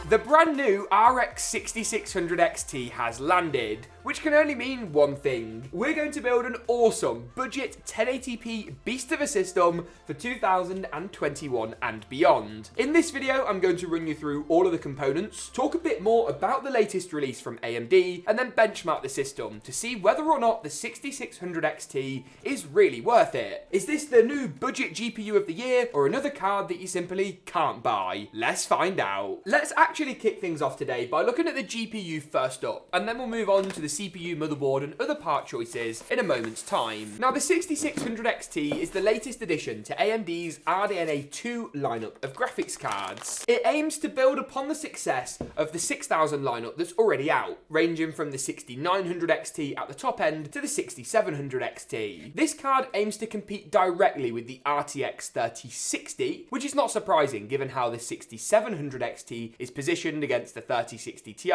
The brand new RX 6600 XT has landed, which can only mean one thing. We're going to build an awesome budget 1080p beast of a system for 2021 and beyond. In this video, I'm going to run you through all of the components, talk a bit more about the latest release from AMD, and then benchmark the system to see whether or not the 6600 XT is really worth it. Is this the new budget GPU of the year, or another card that you simply can't buy? Let's find out. Let's actually kick things off today by looking at the GPU first up, and then we'll move on to the CPU, motherboard, and other part choices in a moment's time. Now, the 6600 XT is the latest addition to AMD's RDNA 2 lineup of graphics cards. It aims to build upon the success of the 6000 lineup that's already out, ranging from the 6900 XT at the top end to the 6700 XT. This card aims to compete directly with the RTX 3060, which is not surprising given how the 6700 XT is positioned against the 3060 Ti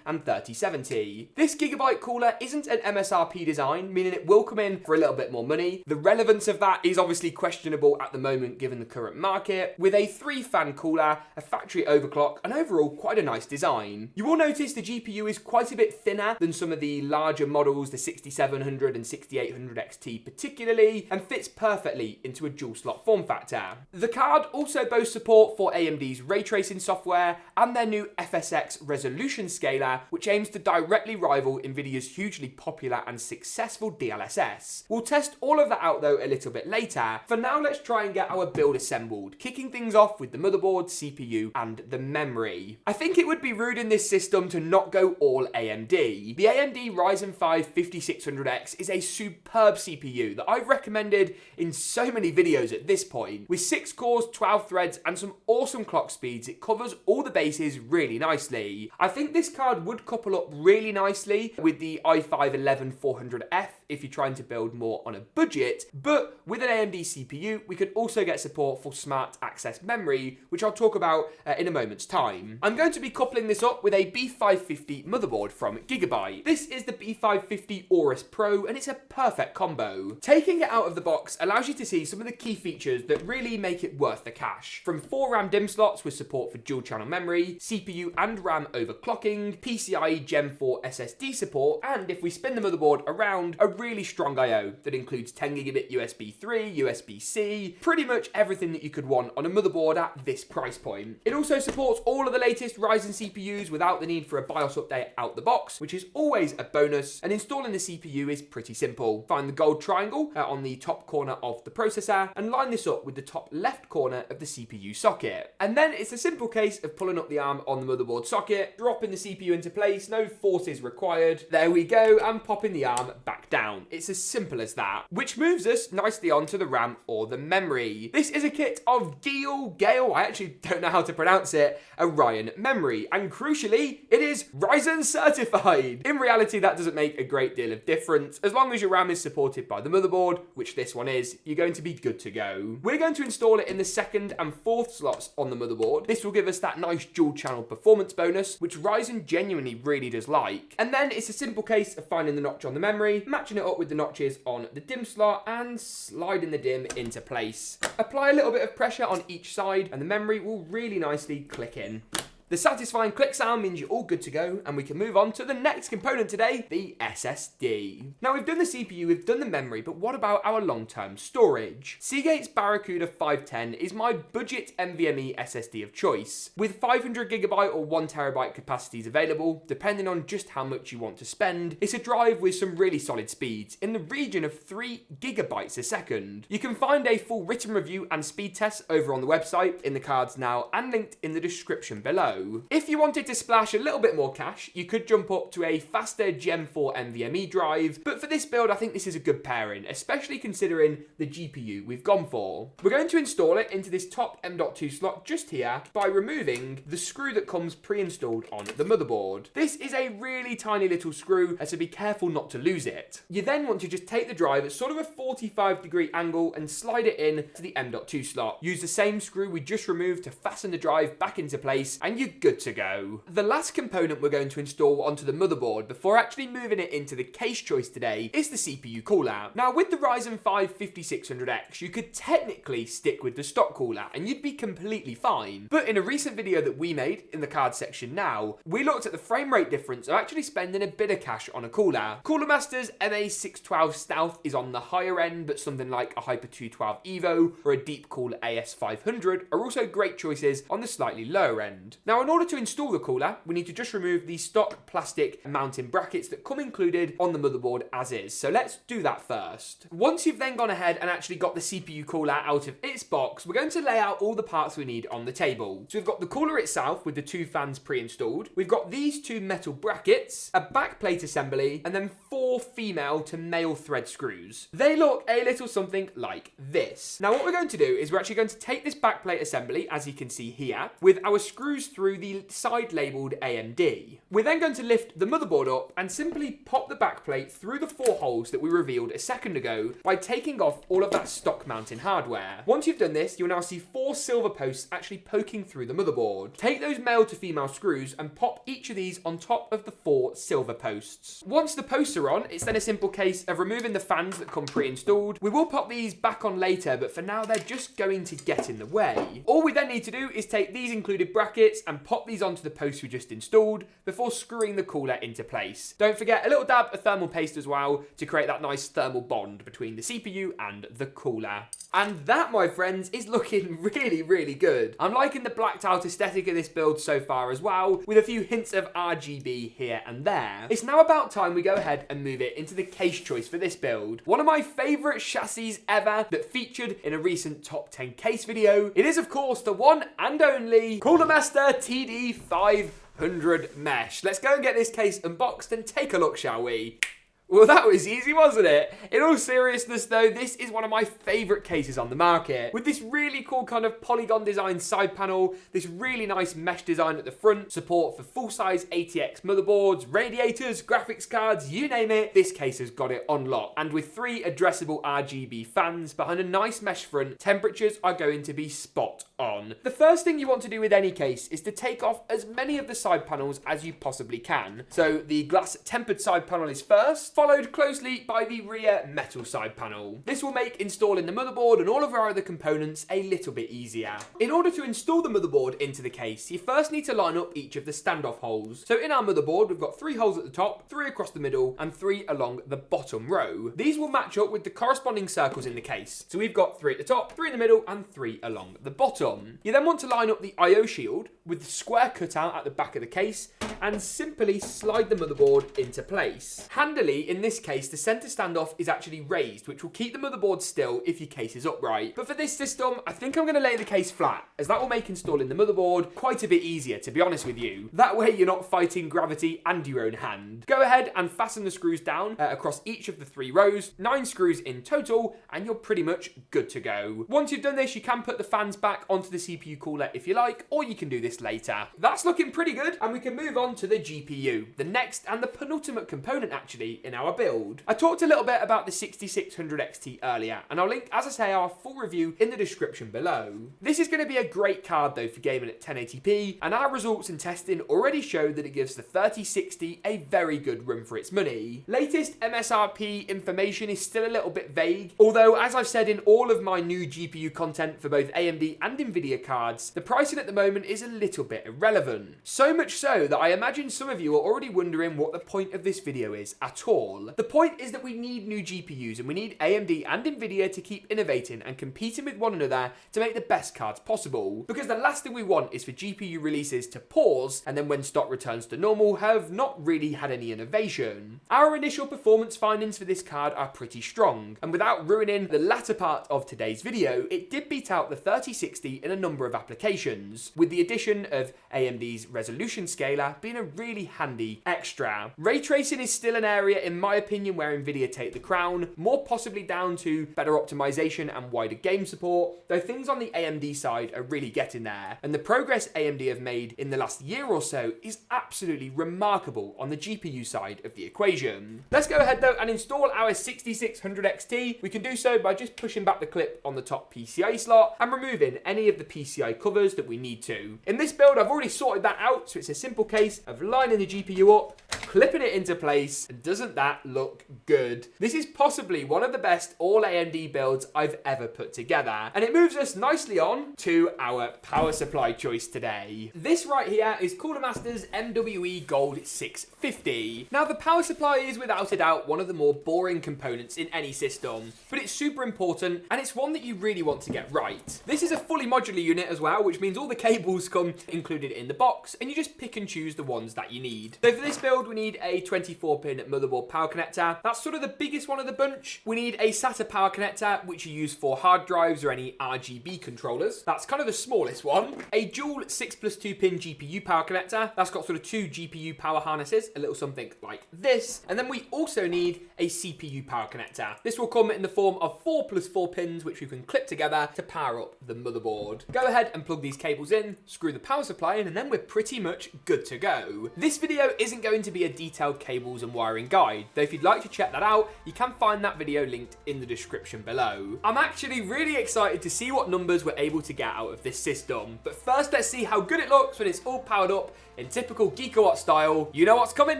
and 3070. This Gigabyte cooler isn't an MSRP design, meaning it will come in for a little bit more money. The relevance of that is obviously questionable at the moment given the current market, with a 3-fan cooler, a factory overclock, and overall quite a nice design. You will notice the GPU is quite a bit thinner than some of the larger models, the 6700 and 6800 XT particularly, and fits perfectly into a dual slot form factor. The card also boasts support for AMD's ray tracing software and their new FSX resolution scaler, which aims to directly rival Nvidia's hugely popular and successful DLSS. We'll test all of that out though a little bit later. For now, let's try and get our build assembled, kicking things off with the motherboard, CPU, and the memory. I think it would be rude in this system to not go all AMD. The AMD Ryzen 5 5600X is a superb CPU that I've recommended in so many videos at this point. With 6 cores, 12 threads, and some awesome clock speeds, it covers all the bases really nicely. I think this card would couple up really nicely with the i5-11400F if you're trying to build more on a budget, but with an AMD CPU, we could also get support for smart access memory, which I'll talk about in a moment's time. I'm going to be coupling this up with a B550 motherboard from Gigabyte. This is the B550 Aorus Pro, and it's a perfect combo. Taking it out of the box allows you to see some of the key features that really make it worth the cash. From 4 RAM DIMM slots with support for dual channel memory, CPU and RAM overclocking, PCIe Gen 4 SSD support, and if we spin the motherboard around, a really strong I/O that includes 10 gigabit USB 3, USB-C, pretty much everything that you could want on a motherboard at this price point. It also supports all of the latest Ryzen CPUs without the need for a BIOS update out the box, which is always a bonus, and installing the CPU is pretty simple. Find the gold triangle on the top corner of the processor and line this up with the top left corner of the CPU socket. And then it's a simple case of pulling up the arm on the motherboard socket, dropping the CPU into place, no forces required. There we go, and popping the arm back down. It's as simple as that, which moves us nicely onto the RAM or the memory. This is a kit of Geil, I actually don't know how to pronounce it, Orion memory, and crucially, it is Ryzen certified. In reality, that doesn't make a great deal of difference. As long as your RAM is supported by the motherboard, which this one is, you're going to be good to go. We're going to install it in the 2nd and 4th slots on the motherboard. This will give us that nice dual channel performance bonus, which Ryzen genuinely really does like. And then it's a simple case of finding the notch on the memory, matching it up with the notches on the DIMM slot, and sliding the DIMM into place. Apply a little bit of pressure on each side, and the memory will really nicely click in. The satisfying click sound means you're all good to go, and we can move on to the next component today, the SSD. Now, we've done the CPU, we've done the memory, but what about our long-term storage? Seagate's Barracuda 510 is my budget NVMe SSD of choice. With 500GB or 1TB capacities available, depending on just how much you want to spend, it's a drive with some really solid speeds, in the region of 3 gigabytes a second. You can find a full written review and speed test over on the website, in the cards now, and linked in the description below. If you wanted to splash a little bit more cash, you could jump up to a faster Gen 4 NVMe drive, but for this build, I think this is a good pairing, especially considering the GPU we've gone for. We're going to install it into this top M.2 slot just here by removing the screw that comes pre-installed on the motherboard. This is a really tiny little screw, so be careful not to lose it. You then want to just take the drive at sort of a 45-degree angle and slide it in to the M.2 slot. Use the same screw we just removed to fasten the drive back into place, and you good to go. The last component we're going to install onto the motherboard before actually moving it into the case choice today is the CPU cooler. Now with the Ryzen 5 5600X, you could technically stick with the stock cooler and you'd be completely fine. But in a recent video that we made in the card section now, we looked at the frame rate difference of actually spending a bit of cash on a cooler. Cooler Master's MA612 Stealth is on the higher end, but something like a Hyper 212 Evo or a Deepcool AS500 are also great choices on the slightly lower end. Now in order to install the cooler, we need to just remove the stock plastic mounting brackets that come included on the motherboard as is. So let's do that first. Once you've then gone ahead and actually got the CPU cooler out of its box, we're going to lay out all the parts we need on the table. So we've got the cooler itself with the two fans pre-installed. We've got these two metal brackets, a backplate assembly, and then 4 female to male thread screws. They look a little something like this. Now what we're going to do is we're actually going to take this backplate assembly, as you can see here, with our screws through the side labelled AMD. We're then going to lift the motherboard up and simply pop the backplate through the 4 holes that we revealed a second ago by taking off all of that stock mounting hardware. Once you've done this, you'll now see 4 silver posts actually poking through the motherboard. Take those male to female screws and pop each of these on top of the 4 silver posts. Once the posts are on, it's then a simple case of removing the fans that come pre-installed. We will pop these back on later, but for now they're just going to get in the way. All we then need to do is take these included brackets and pop these onto the posts we just installed before screwing the cooler into place. Don't forget a little dab of thermal paste as well to create that nice thermal bond between the CPU and the cooler. And that, my friends, is looking really, really good. I'm liking the blacked out aesthetic of this build so far as well, with a few hints of RGB here and there. It's now about time we go ahead and move it into the case choice for this build. One of my favourite chassis ever that featured in a recent top 10 case video. It is, of course, the one and only Cooler Master TD500 Mesh. Let's go and get this case unboxed and take a look, shall we? Well, that was easy, wasn't it? In all seriousness, though, this is one of my favourite cases on the market. With this really cool kind of polygon design side panel, this really nice mesh design at the front, support for full-size ATX motherboards, radiators, graphics cards, you name it, this case has got it on lock. And with 3 addressable RGB fans behind a nice mesh front, temperatures are going to be spot on. The first thing you want to do with any case is to take off as many of the side panels as you possibly can. So the glass tempered side panel is first, followed closely by the rear metal side panel. This will make installing the motherboard and all of our other components a little bit easier. In order to install the motherboard into the case, you first need to line up each of the standoff holes. So in our motherboard, we've got 3 holes at the top, 3 across the middle, and 3 along the bottom row. These will match up with the corresponding circles in the case. So we've got 3 at the top, 3 in the middle, and 3 along the bottom. You then want to line up the I/O shield with the square cutout at the back of the case and simply slide the motherboard into place. Handily, in this case, the center standoff is actually raised, which will keep the motherboard still if your case is upright. But for this system, I think I'm going to lay the case flat, as that will make installing the motherboard quite a bit easier, to be honest with you. That way you're not fighting gravity and your own hand. Go ahead and fasten the screws down across each of the 3 rows, 9 screws in total, and you're pretty much good to go. Once you've done this, you can put the fans back onto the CPU cooler if you like, or you can do this later. That's looking pretty good, and we can move on to the GPU, the next and the penultimate component actually in our build. I talked a little bit about the 6600 XT earlier, and I'll link, as I say, our full review in the description below. This is going to be a great card though for gaming at 1080p, and our results and testing already show that it gives the 3060 a very good run for its money. Latest MSRP information is still a little bit vague, although as I've said in all of my new GPU content for both AMD and Nvidia cards, the pricing at the moment is a little bit irrelevant. So much so that I imagine some of you are already wondering what the point of this video is at all. The point is that we need new GPUs and we need AMD and Nvidia to keep innovating and competing with one another to make the best cards possible. Because the last thing we want is for GPU releases to pause and then when stock returns to normal have not really had any innovation. Our initial performance findings for this card are pretty strong, and without ruining the latter part of today's video, it did beat out the 3060 in a number of applications, with the addition of AMD's resolution scaler being a really handy extra. Ray tracing is still an area in in my opinion, where Nvidia take the crown, more possibly down to better optimization and wider game support, though things on the AMD side are really getting there, and the progress AMD have made in the last year or so is absolutely remarkable on the GPU side of the equation. Let's go ahead though and install our 6600 XT. We can do so by just pushing back the clip on the top PCIe slot and removing any of the PCI covers that we need to. In this build, I've already sorted that out, so it's a simple case of lining the GPU up, clipping it into place, and doesn't that look good? This is possibly one of the best all AMD builds I've ever put together, and it moves us nicely on to our power supply choice today. This right here is Cooler Master's MWE Gold 650. Now, the power supply is without a doubt one of the more boring components in any system, but it's super important, and it's one that you really want to get right. This is a fully modular unit as well, which means all the cables come included in the box, and you just pick and choose the ones that you need. So for this build, we need a 24-pin motherboard power connector. That's sort of the biggest one of the bunch. We need a SATA power connector, which you use for hard drives or any RGB controllers. That's kind of the smallest one. A dual 6+2 pin GPU power connector. That's got sort of 2 GPU power harnesses, a little something like this. And then we also need a CPU power connector. This will come in the form of 4+4 pins, which you can clip together to power up the motherboard. Go ahead and plug these cables in, screw the power supply in, and then we're pretty much good to go. This video isn't going to be a detailed cables and wiring guide, though if you'd like to check that out, you can find that video linked in the description below. I'm actually really excited to see what numbers we're able to get out of this system, but first let's see how good it looks when it's all powered up in typical GeekaWhat style. You know what's coming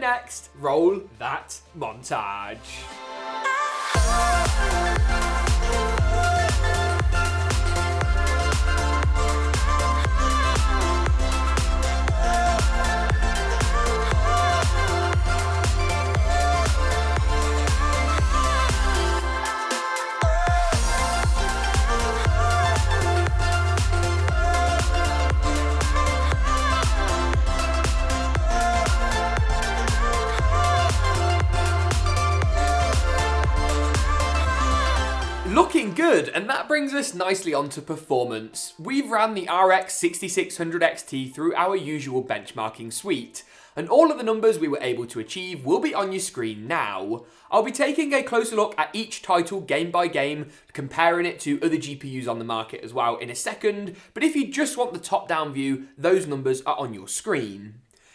next. Roll that montage. Looking good, and that brings us nicely onto performance. We've ran the RX 6600 XT through our usual benchmarking suite, and all of the numbers we were able to achieve will be on your screen now. I'll be taking a closer look at each title game by game, comparing it to other GPUs on the market as well in a second, but if you just want the top-down view, those numbers are on your screen.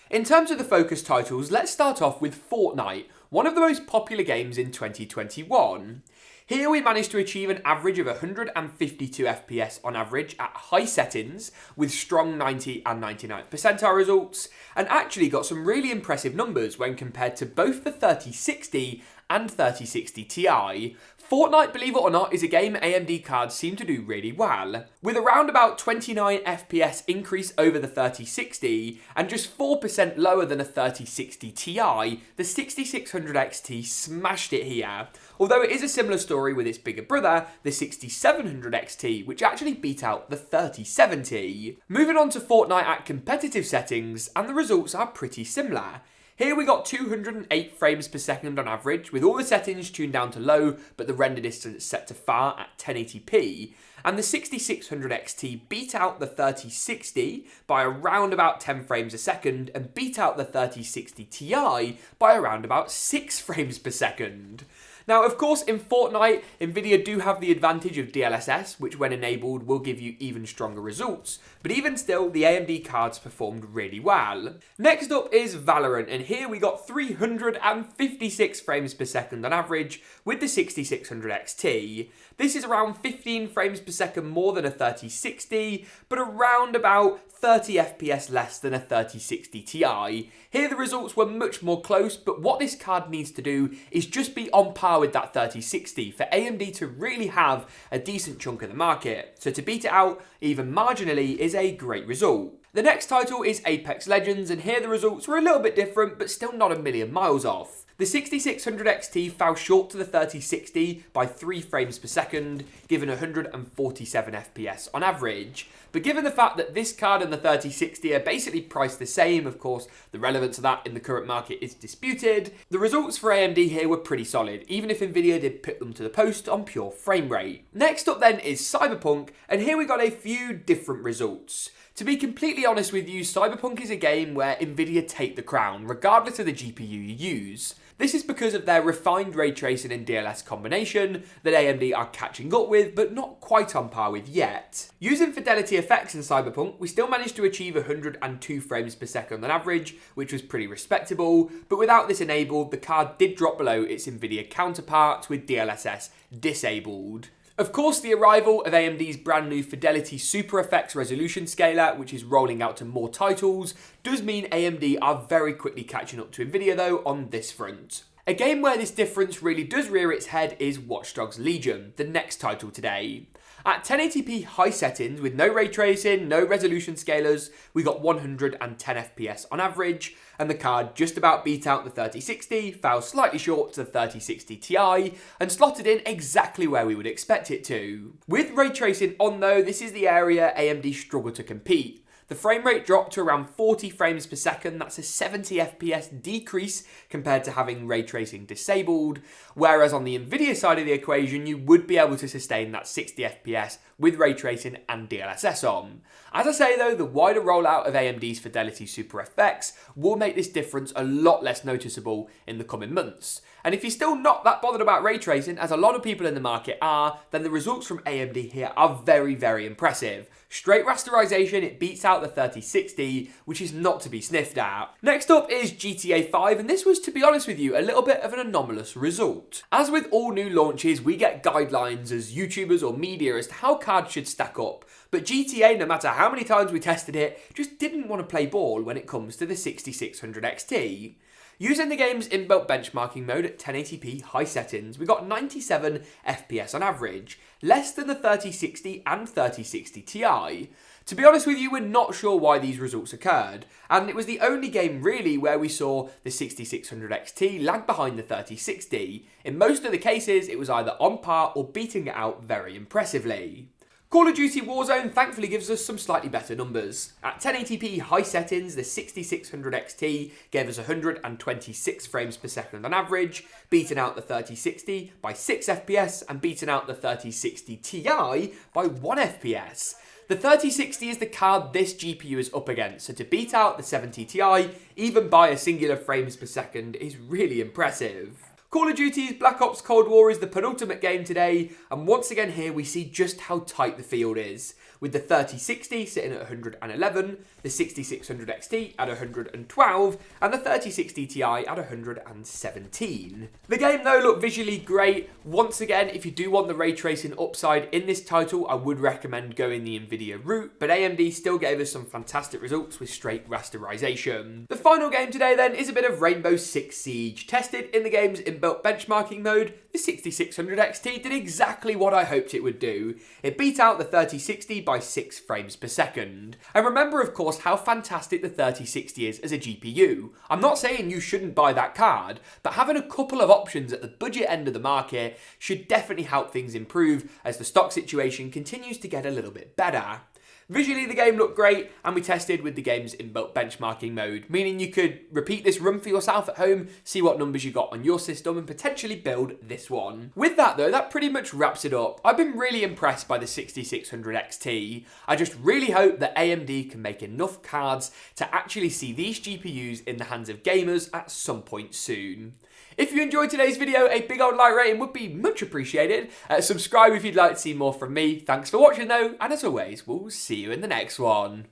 In terms of the focus titles, let's start off with Fortnite, one of the most popular games in 2021. Here we managed to achieve an average of 152 FPS on average at high settings with strong 90 and 99 percentile results, and actually got some really impressive numbers when compared to both the 3060 and 3060 Ti. Fortnite, believe it or not, is a game AMD cards seem to do really well. With around about 29 FPS increase over the 3060 and just 4% lower than a 3060 Ti, the 6600 XT smashed it here. Although it is a similar story with its bigger brother, the 6700 XT, which actually beat out the 3070. Moving on to Fortnite at competitive settings, and the results are pretty similar. Here we got 208 frames per second on average, with all the settings tuned down to low, but the render distance set to far at 1080p. And the 6600 XT beat out the 3060 by around about 10 frames a second, and beat out the 3060 Ti by around about 6 frames per second. Now, of course, in Fortnite, Nvidia do have the advantage of DLSS, which when enabled will give you even stronger results, but even still, the AMD cards performed really well. Next up is Valorant, and here we got 356 frames per second on average with the 6600 XT. This is around 15 frames per second more than a 3060, but around about 30 FPS less than a 3060 Ti. Here the results were much more close, but what this card needs to do is just be on par with that 3060 for AMD to really have a decent chunk of the market. So to beat it out even marginally is a great result. The next title is Apex Legends, and here the results were a little bit different, but still not a million miles off. The 6600 XT fell short to the 3060 by 3 frames per second, given 147 FPS on average. But given the fact that this card and the 3060 are basically priced the same, of course, the relevance of that in the current market is disputed, the results for AMD here were pretty solid, even if Nvidia did put them to the post on pure frame rate. Next up then is Cyberpunk, and here we got a few different results. To be completely honest with you, Cyberpunk is a game where Nvidia take the crown, regardless of the GPU you use. This is because of their refined ray tracing and DLSS combination that AMD are catching up with, but not quite on par with yet. Using fidelity effects in Cyberpunk, we still managed to achieve 102 frames per second on average, which was pretty respectable, but without this enabled, the card did drop below its Nvidia counterpart with DLSS disabled. Of course, the arrival of AMD's brand new Fidelity Super Effects resolution scaler, which is rolling out to more titles, does mean AMD are very quickly catching up to Nvidia though on this front. A game where this difference really does rear its head is Watch Dogs Legion, the next title today. At 1080p high settings with no ray tracing, no resolution scalers, we got 110 FPS on average, and the card just about beat out the 3060, fell slightly short to the 3060 Ti, and slotted in exactly where we would expect it to. With ray tracing on though, this is the area AMD struggled to compete. The frame rate dropped to around 40 frames per second, that's a 70 FPS decrease compared to having ray tracing disabled, whereas on the Nvidia side of the equation you would be able to sustain that 60 FPS with ray tracing and DLSS on. As I say though, the wider rollout of AMD's Fidelity Super FX will make this difference a lot less noticeable in the coming months. And if you're still not that bothered about ray tracing, as a lot of people in the market are, then the results from AMD here are very, very impressive. Straight rasterization, it beats out the 3060, which is not to be sniffed at. Next up is GTA 5, and this was, to be honest with you, a little bit of an anomalous result. As with all new launches, we get guidelines as YouTubers or media as to how cards should stack up, but GTA, no matter how many times we tested it, just didn't want to play ball when it comes to the 6600 XT. Using the game's inbuilt benchmarking mode at 1080p high settings, we got 97 FPS on average, less than the 3060 and 3060 Ti. To be honest with you, we're not sure why these results occurred, and it was the only game really where we saw the 6600 XT lag behind the 3060. In most of the cases, it was either on par or beating it out very impressively. Call of Duty Warzone thankfully gives us some slightly better numbers. At 1080p high settings, the 6600 XT gave us 126 frames per second on average, beating out the 3060 by 6 FPS and beating out the 3060 Ti by 1 FPS. The 3060 is the card this GPU is up against, so to beat out the 70 Ti, even by a singular frames per second, is really impressive. Call of Duty's Black Ops Cold War is the penultimate game today, and once again here we see just how tight the field is, with the 3060 sitting at 111, the 6600 XT at 112, and the 3060 Ti at 117. The game though looked visually great. Once again, if you do want the ray tracing upside in this title, I would recommend going the Nvidia route, but AMD still gave us some fantastic results with straight rasterization. The final game today then is a bit of Rainbow Six Siege. Tested in the game's inbuilt benchmarking mode, the 6600 XT did exactly what I hoped it would do. It beat out the 3060 by 6 frames per second. And remember of course how fantastic the 3060 is as a GPU. I'm not saying you shouldn't buy that card, but having a couple of options at the budget end of the market should definitely help things improve as the stock situation continues to get a little bit better. Visually, the game looked great, and we tested with the game's inbuilt benchmarking mode, meaning you could repeat this run for yourself at home, see what numbers you got on your system, and potentially build this one. With that though, that pretty much wraps it up. I've been really impressed by the 6600 XT. I just really hope that AMD can make enough cards to actually see these GPUs in the hands of gamers at some point soon. If you enjoyed today's video, a big old like rating would be much appreciated. Subscribe if you'd like to see more from me. Thanks for watching though, and as always, we'll see you in the next one.